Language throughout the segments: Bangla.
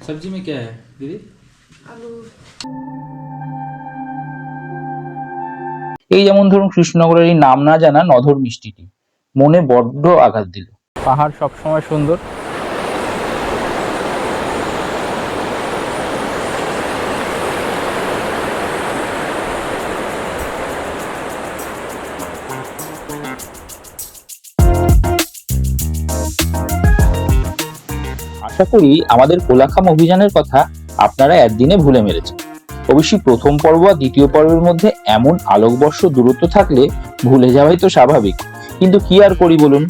सब्जी में क्या है दीदी? आलू। এই যেমন ধরুন কৃষ্ণনগরের এই নাম না জানা নধর মিষ্টিটি মনে বড্ড আঘাত দিল। পাহাড় সবসময় সুন্দর, আশা করি আমাদের কোলাখাম অভিযানের কথা আপনারা একদিনে ভুলে মেরেছেন। অবশ্যই প্রথম পর্ব আর দ্বিতীয় পর্বের মধ্যে এমন আলোকবর্ষ দূরত্ব থাকলে ভুলে যাওয়াই তো স্বাভাবিক, কিন্তু কি আর করি বলুন,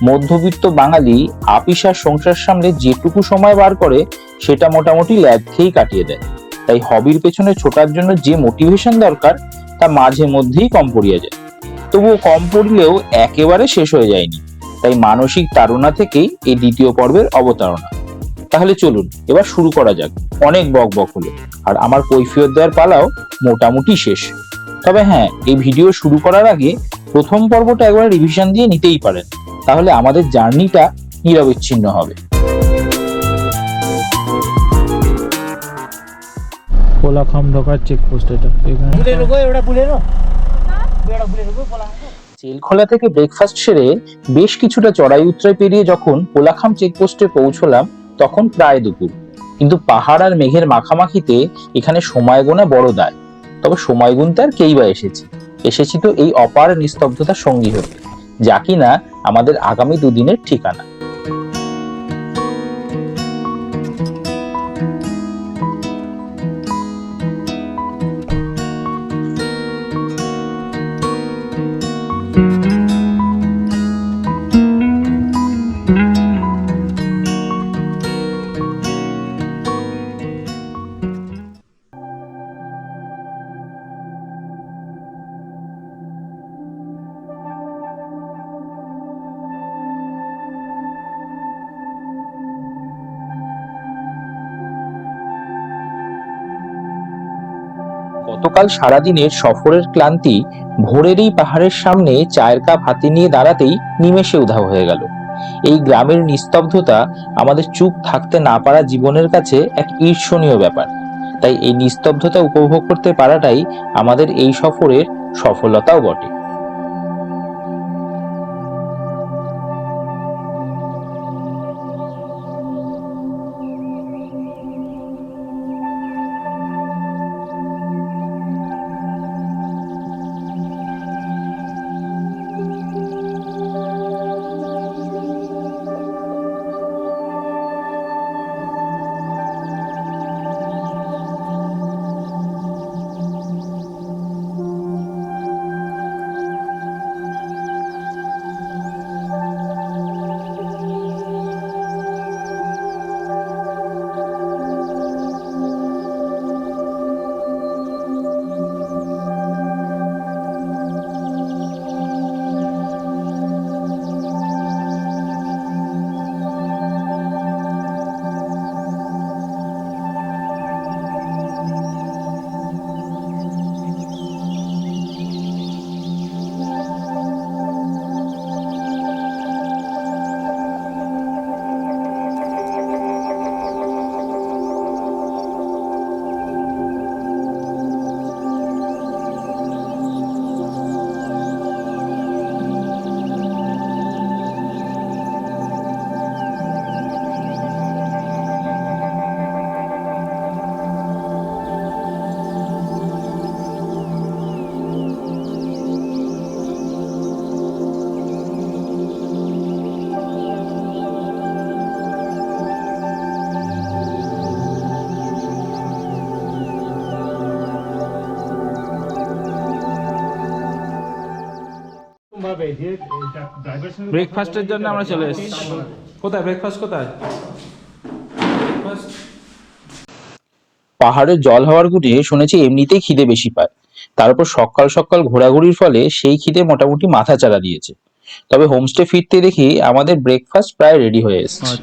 মধ্যবিত্ত বাঙালি আপিসার সংসার সামলে যেটুকু সময় বার করে সেটা মোটামুটি ল্যাদ খেয়েই কাটিয়ে দেয়। তাই হবির পেছনে ছোটার জন্য যে মোটিভেশন দরকার তা মাঝে মধ্যেই কম পড়িয়া যায়। তবুও কম পড়লেও একেবারে শেষ হয়ে যায়নি, তাই মানসিক তাড়না থেকেই এই দ্বিতীয় পর্বের অবতারণা। তাহলে চলুন এবার শুরু করা যাক। অনেক বক বক হলো, আর আমার কৈফিয়ত দেওয়ার পালাও মোটামুটি শেষ। তবে হ্যাঁ, এই ভিডিও শুরু করার আগে প্রথম পর্বটা একবার রিভিশন দিয়ে নিতেই পারেন, তাহলে আমাদের জার্নিটা নিরবিচ্ছিন্ন হবে। কোলাখাম ঢোকার চেকপোস্ট এটা। জেলখোলা থেকে ব্রেকফাস্ট সেরে বেশ কিছুটা চড়াই উতরাই পেরিয়ে যখন কোলাখাম চেকপোস্টে পৌঁছলাম তখন প্রায় দুপুর। কিন্তু পাহাড় আর মেঘের মাখামাখিতে এখানে সময় গোনা বড় দায়। তবে সময় গুনতে আর কেই বা এসেছি তো এই অপার নিস্তব্ধতার সঙ্গী হতে, যা কিনা আমাদের আগামী দুদিনের ঠিকানা। গতকাল সারাদিনের সফরের ক্লান্তি ভোরের এই পাহাড়ের সামনে চায়ের কাপ হাতে নিয়ে দাঁড়াতেই নিমেষে উধাও হয়ে গেল। এই গ্রামের নিস্তব্ধতা আমাদের চুপ থাকতে না পারা জীবনের কাছে এক ঈর্ষণীয় ব্যাপার। তাই এই নিস্তব্ধতা উপভোগ করতে পারাটাই আমাদের এই সফরের সফলতাও বটে। ব্রেকফাস্টের জন্য আমরা চলে এসেছি। কোথায় ব্রেকফাস্ট কোথায়? পাহাড়ের জল হওয়ার গুণে শুনেছি এমনিতেই খিদে বেশি পায়, তার উপর সকাল সকাল ঘোরাঘুরির ফলে সেই খিদে মোটামুটি মাথা চাড়া দিয়েছে। তবে হোমস্টে ফিরতে দেখি আমাদের ব্রেকফাস্ট প্রায় রেডি হয়ে এসেছে।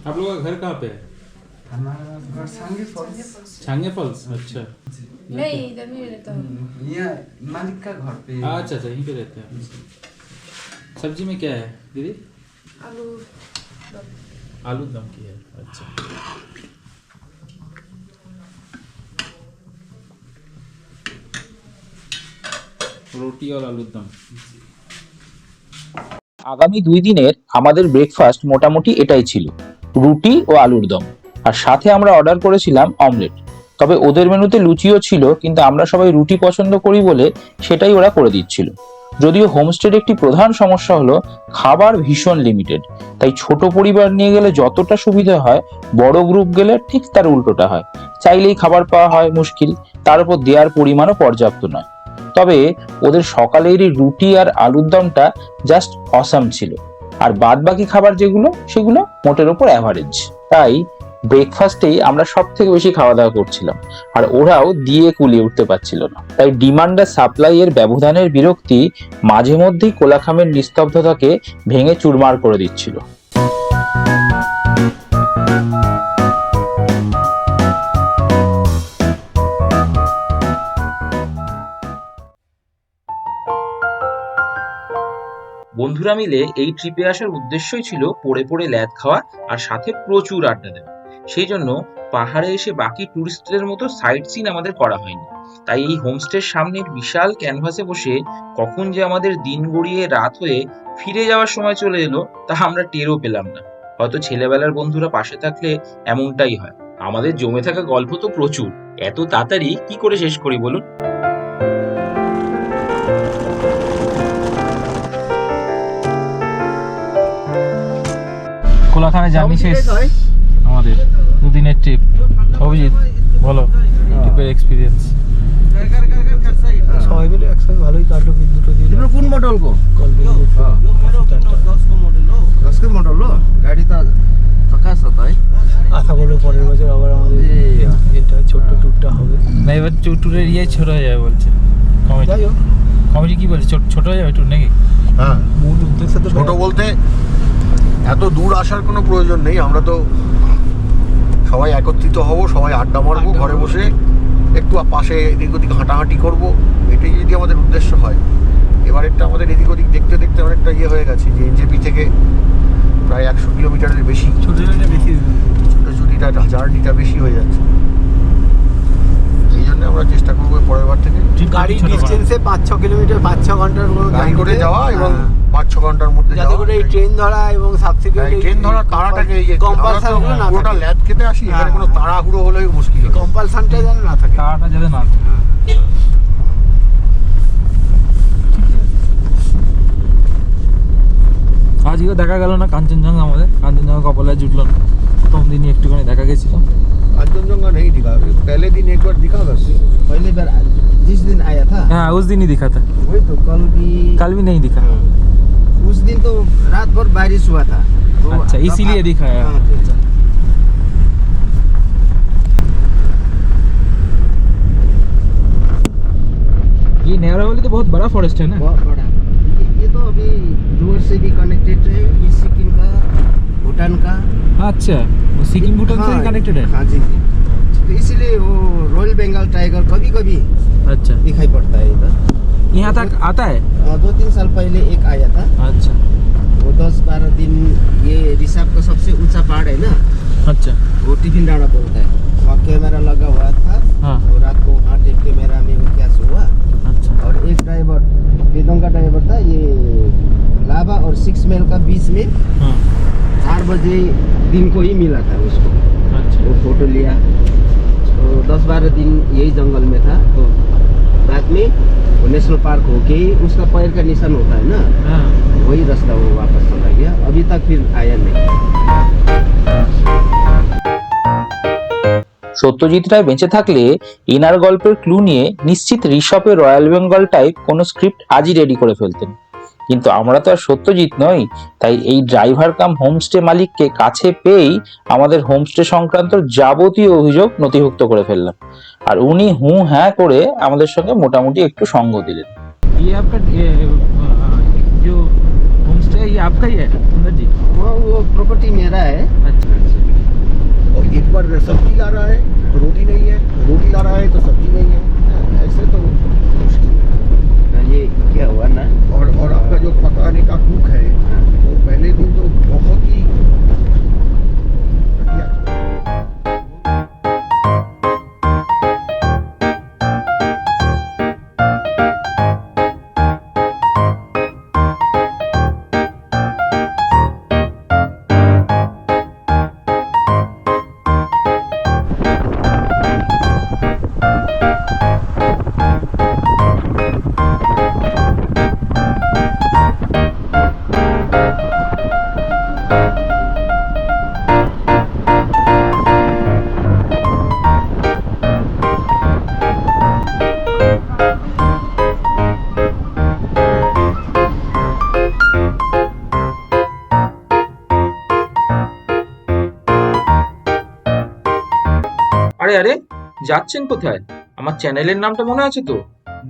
आप लोगों का घर कहाँ पे है? हमारा घर सांगे फॉल्स। छांगे फॉल्स। अच्छा नहीं, इधर नहीं रहता हूँ। यहाँ मालिक का घर पे। अच्छा अच्छा, यहीं पे रहते हैं। सब्जी में क्या है दीदी? आलू आलू दम की है। अच्छा, रोटी और आलू दम। আগামী 2 দিনের আমাদের ব্রেকফাস্ট মোটামুটি এটাই ছিল, রুটি ও আলুর দম, আর সাথে আমরা অর্ডার করেছিলাম অমলেট। তবে ওদের মেনুতে লুচিও ছিল, কিন্তু আমরা সবাই রুটি পছন্দ করি বলে সেটাই ওরা করে দিচ্ছিল। যদিও হোমস্টের একটি প্রধান সমস্যা হলো খাবার ভীষণ লিমিটেড, তাই ছোট পরিবার নিয়ে গেলে যতটা সুবিধা হয়, বড় গ্রুপ গেলে ঠিক তার উল্টোটা হয়। চাইলেই খাবার পাওয়া হয় মুশকিল, তার উপর দেওয়ার পরিমাণও পর্যাপ্ত নয়। তবে ওদের সকালের এই রুটি আর আলুর দমটা জাস্ট অসাম ছিল, আর বাদ বাকি খাবার যেগুলো সেগুলো মোটের ওপর অ্যাভারেজ। তাই ব্রেকফাস্টেই আমরা সব থেকে বেশি খাওয়া দাওয়া করছিলাম, আর ওরাও দিয়ে কুলিয়ে উঠতে পারছিল না। তাই ডিমান্ড আর সাপ্লাই এর ব্যবধানের বিরক্তি মাঝে মধ্যেই কোলাখামের নিস্তব্ধতাকে ভেঙে চুরমার করে দিচ্ছিল। বন্ধুরা মিলে এই ট্রিপে আসার উদ্দেশ্যই ছিল পড়ে পড়ে ল্যাদ খাওয়া আর সাথে প্রচুর আড্ডা দেওয়া। সেই জন্য পাহাড়ে এসে বাকি টুরিস্টদের মতো সাইট সিন আমাদের করা হয়নি। তাই এই হোমস্টের সামনের বিশাল ক্যানভাসে বসে কখন যে আমাদের দিন গড়িয়ে রাত হয়ে ফিরে যাওয়ার সময় চলে এলো তা আমরা টেরও পেলাম না। হয়তো ছেলেবেলার বন্ধুরা পাশে থাকলে এমনটাই হয়। আমাদের জমে থাকা গল্প তো প্রচুর, এত তাড়াতাড়ি কি করে শেষ করি বলুন? কোলাখামে জার্নি শেষ আমাদের, 2 দিনের ট্রিপ। অভিজিৎ বলো ট্রিপের এক্সপিরিয়েন্স। সবাই মিলে একসাথে ভালোই কাটলো, কিন্তু দুটো দিন। কোন মডেল को? दस के मॉडल लो गाड़ी तो प्रकाश होता है। আশা করবো পরের বছর আবার আমাদের এটা ছোট্ট ট্যুরটা হবে। না, এবার ট্যুরের ইয়ে ছোট হয়ে যাবে বলছে কমিটি। যাই হোক, কমিটি কি বলছে, ছোট হয়ে যাবে ট্যুর নাকি? হ্যাঁ, মূল উদ্দেশ্য তো ছোট বলতে এত দূর আসার কোনো প্রয়োজন নেই। আমরা তো সবাই একত্রিত হব, সবাই আড্ডা মারবো, ঘরে বসে একটু পাশে এদিক ওদিক হাঁটাহাঁটি করব, এটাই যদি আমাদের উদ্দেশ্য হয়। এবারেরটা আমাদের এদিক ওদিক দেখতে দেখতে অনেকটা ইয়ে হয়ে গেছে, যে এনজেপি থেকে প্রায় 100 কিলোমিটারের বেশি, ছোটটা বেশি। ছোটাছুটিটা জার্নিটা বেশি হয়ে যাচ্ছে। এই জন্য আমরা চেষ্টা করবো পরের বার থেকে গাড়ি ডিস্টেন্সে 5-6 কিলোমিটার, 5-6 ঘন্টার কোনো গাড়ি করে যাওয়া এবং 5-6 ঘন্টার মধ্যে যাতে করে এই ট্রেন ধরা এবং সাবসিকুয়েন্ট ট্রেন ধরার তাড়াটাকে কম্পালসান গুলো না পুরোটা থাকে। ল্যাদ খেতে আসি, এখানে কোনো তাড়াহুড়ো হলেই মুশকিল। কম্পালসানটা যেন না থাকে। তাড়াটা যাতে না থাকে। আজকেও দেখা গেল না কাঞ্চনজঙ্ঘা, আমাদের কাঞ্চনজঙ্ঘা কপালে জুটলো না। প্রথম দিনই একটুখানি দেখা গেছিল। कांचनजंगा नहीं दिखा, पहले दिन एक बार दिखा बस। पहले बार जिस दिन आया था हाँ, उस दिन ही दिखा था, वही तो, कल भी नहीं दिखा। उस दिन तो रात भर बारिश हुआ था तो अच्छा, इसीलिए दिखाया। हाँ, अच्छा। ये नेहरावाली तो बहुत बड़ा फॉरेस्ट है ना? बहुत बड़ा। ये तो अभी डोर से भी कनेक्टेड है, ये सिक्किम का, भूटान का। अच्छा, वो सिक्किम भूटान से कनेक्टेड है। हाँ जी, तो इसीलिए वो रॉयल बंगाल टाइगर कभी कभी अच्छा, दिखाई पड़ता है इधर। यहाँ तक आता है? 2-3 साल पहले एक आया था, अच्छा वो 10-12 दिन। ये रिसाप का सबसे ऊंचा पहाड़ है ना, अच्छा। वो टिफिन डाड़ा बोलता है, वहाँ कैमरा लगा हुआ था। हाँ, तो रात को वहाँ कैमरा में वो क्या हुआ। अच्छा। और एक ड्राइवर, बेदोंग का ड्राइवर था, ये लाभा और 6 माइल का बीच में हाँ, 4 बजे दिन को ही मिला था उसको। अच्छा। वो फोटो लिया, तो 10-12 दिन यही जंगल में था। तो बाद में वो नेशनल पार्क होके ही उसका पैर का निशान होता है ना, हाँ, वही रास्ता वो वापस चला गया। अभी तक फिर आया नहीं। সত্যজিৎ রায় বেঁচে থাকলে এনার গল্পের ক্লু নিয়ে নিশ্চিত ঋষভের রয়্যাল বেঙ্গল টাইপ কোনো স্ক্রিপ্ট আজই রেডি করে ফেলতেন। কিন্তু আমরা তো আর সত্যজিৎ নই, তাই এই ড্রাইভার কাম হোমস্টে মালিককে কাছে পেয়েই আমাদের হোমস্টে সংক্রান্ত যাবতীয় অভিযোগ নথিভুক্ত করে ফেললাম, আর উনি হু হ্যাঁ করে আমাদের সঙ্গে মোটামুটি একটু সঙ্গ দিলেন। ये आपका जो होम स्टे है, ये आपका ही है सुंदर जी? वो प्रॉपर्टी मेरा है। अच्छा अच्छा। और एक बार सब्जी ला रहा है तो रोटी नहीं है, रोटी ला रहा है तो सब्जी नहीं है, ऐसे तो मुश्किल है। ये क्या हुआ ना, और आपका जो पकाने का कुक है वो पहले दिन तो बहुत ही घटिया। আরে আরে, যাচ্ছেন কোথায়? আমার চ্যানেলের নামটা মনে আছে তো,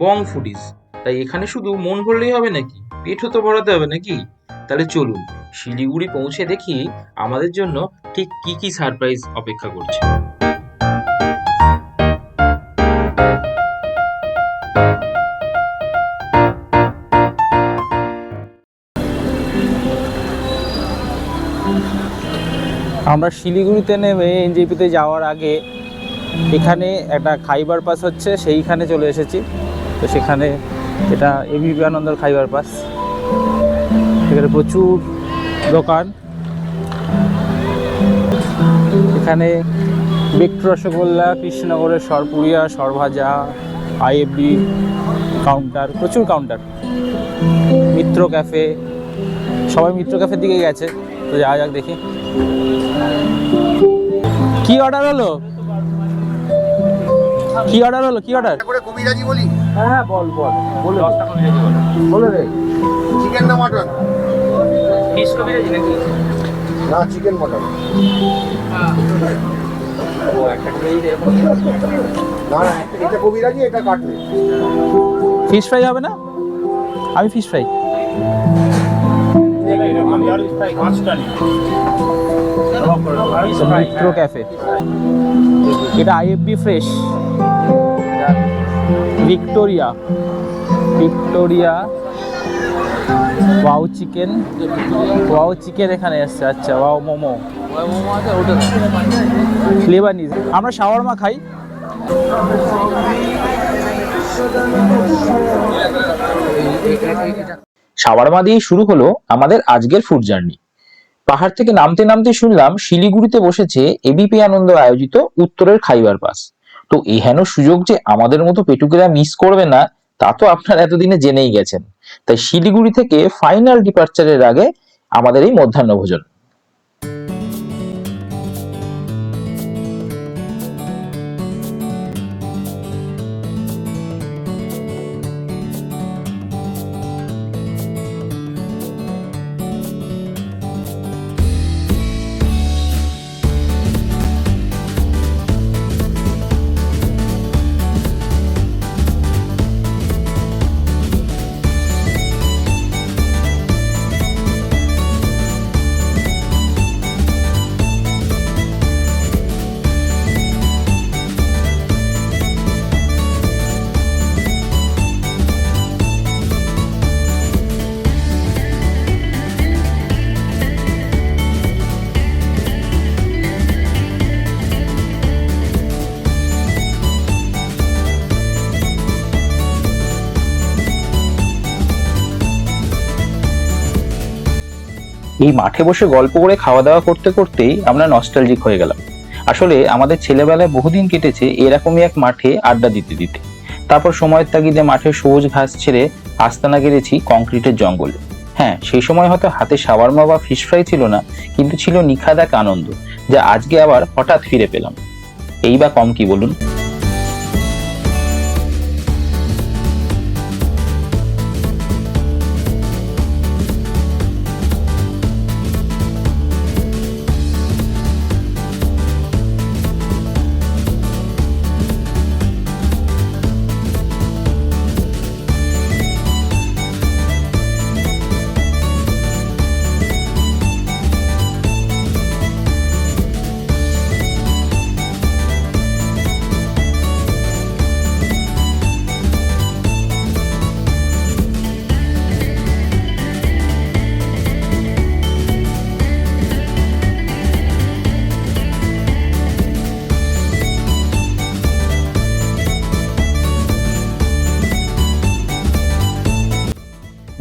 বং ফুডিজ। তাই এখানে শুধু মন ভরলেই হবে নাকি, পেটও তো ভরাতে হবে নাকি? তাহলে চলুন শিলিগুড়ি পৌঁছে দেখি আমাদের জন্য ঠিক কি কি সারপ্রাইজ অপেক্ষা করছে। আমরা শিলিগুড়িতে নেমে এনজেপিতে যাওয়ার আগে এখানে একটা খাইবার পাস হচ্ছে, সেইখানে চলে এসেছি। তো সেখানে এটা এবি বিবেকানন্দর খাইবার পাস। এখানে প্রচুর দোকান। এখানে বেক্ট রসগোল্লা, কৃষ্ণনগরের সরপুরিয়া, সরভাজা, আইএফবি কাউন্টার, প্রচুর কাউন্টার। মিত্র ক্যাফে, সবাই মিত্র ক্যাফের দিকে গেছে। তো যাওয়া যাক দেখি কি অর্ডার হলো। কি অর্ডার হলো? কি অর্ডার করে কবিরাজি বলি? হ্যাঁ বল বল বলে 10টা কবিরাজি বল। বলে রে, চিকেন না মাটন? ফিশ কবিরাজি নাকি? না, চিকেন মাটন। ও একটা কবিরাজি এরকম। না না, এটা কবিরাজি, এটা কাটবে। ফিশ ফ্রাই হবে না? আমি ফিশ ফ্রাই। মিত্র ক্যাফে, এটা IFB fresh. Victoria, Victoria wow chicken, wow chicken এখানে এসছে। আচ্ছা, ওয়াও মোমো, ফ্লেভার নিজ। আমরা শাওয়ারমা খাই। শাওয়ারমা দিয়ে শুরু হলো আমাদের আজকের ফুড জার্নি। পাহাড় থেকে নামতে নামতে শুনলাম শিলিগুড়িতে বসেছে এবিপি আনন্দ আয়োজিত উত্তরের খাইবার পাস। তো এই হেন সুযোগ যে আমাদের মতো পেটুকেরা মিস করবে না তা তো আপনারা এতদিনে জেনেই গেছেন। তাই শিলিগুড়ি থেকে ফাইনাল ডিপার্চারের আগে আমাদের এই মধ্যাহ্ন ভোজন। এই মাঠে বসে গল্প করে খাওয়া দাওয়া করতে করতেই আমরা নস্টালজিক হয়ে গেলাম। আসলে আমাদের ছেলেবেলায় বহুদিন কেটেছে এরকমই এক মাঠে আড্ডা দিতে দিতে। তারপর সময়ের তাগিদে মাঠে সবুজ ঘাস ছেড়ে আস্তানা গেড়েছি কংক্রিটের জঙ্গলে। হ্যাঁ, সেই সময় হয়তো হাতে শাওয়ারমা বা ফিশ ফ্রাই ছিল না, কিন্তু ছিল নিখাদ এক আনন্দ, যা আজকে আবার হঠাৎ ফিরে পেলাম। এই বা কম কি বলুন?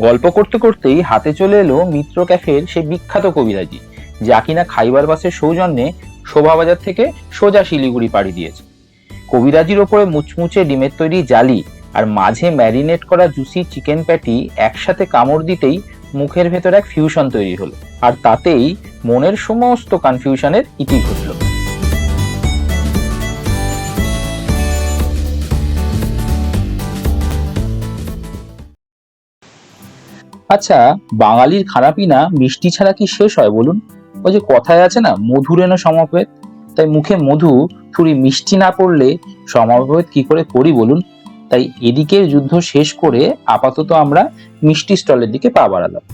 গল্প করতে করতেই হাতে চলে এলো মিত্র ক্যাফের সেই বিখ্যাত কবিরাজি, যা কিনা খাইবার বাসের সৌজন্যে শোভাবাজার থেকে সোজা শিলিগুড়ি পাড়ি দিয়েছে। কবিরাজির ওপরে মুচমুচে ডিমের তৈরি জালি আর মাঝে ম্যারিনেট করা জুসি চিকেন প্যাটি একসাথে কামড় দিতেই মুখের ভেতর এক ফিউশন তৈরি হলো, আর তাতেই মনের সমস্ত কনফিউশনের ইতি ঘটল। আচ্ছা, বাঙালির খানাপিনা মিষ্টি ছাড়া কি শেষ হয় বলুন? ওই যে কথায় আছে না, মধুরেণ সমাপেত। তাই মুখে মধু থুড়ি মিষ্টি না পড়লে সমাপেত কি করে করি বলুন? তাই এদিকের যুদ্ধ শেষ করে আপাতত আমরা মিষ্টি স্টলের দিকে পা বাড়ালাম।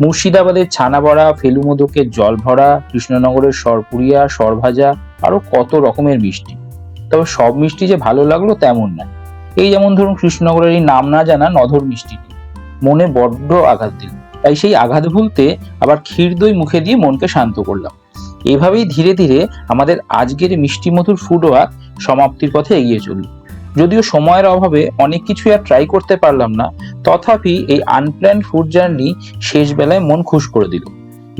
মুর্শিদাবাদের ছানা বড়া, ফেলুমোদকের জল ভরা, কৃষ্ণনগরের সরপুরিয়া, সরভাজা, আরো কত রকমের মিষ্টি। তবে সব মিষ্টি যে ভালো লাগলো তেমন না। এই যেমন ধরুন কৃষ্ণনগরের এই নাম না জানা নধর মিষ্টিটি মনে বড্ড আঘাত দিল। তাই সেই আঘাত ভুলতে আবার ক্ষীর দই মুখে দিয়ে মনকে শান্ত করলাম। এভাবেই ধীরে ধীরে আমাদের আজকের মিষ্টি মধুর ফুড ওয়াক সমাপ্তির পথে এগিয়ে চলল। যদিও সময়ের অভাবে অনেক কিছু আর ট্রাই করতে পারলাম না, তথাপি এই আনপ্ল্যান্ড ফুড জার্নি শেষ বেলায় মন খুশ করে দিল।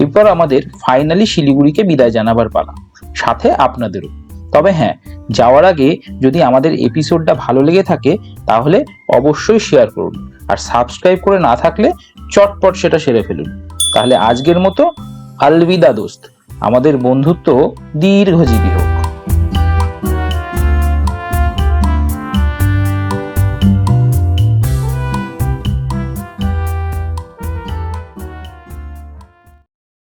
এরপর আমাদের ফাইনালি শিলিগুড়িকে বিদায় জানাবার পালা, সাথে আপনাদেরও। তবে হ্যাঁ, যাওয়ার আগে যদি আমাদের এপিসোডটা ভালো লেগে থাকে তাহলে অবশ্যই শেয়ার করুন, আর সাবস্ক্রাইব করে না থাকলে চটপট সেটা সেরে ফেলুন। তাহলে আজকের মতো আলবিদা দোস্ত, আমাদের বন্ধুত্ব দীর্ঘজীবী হোক।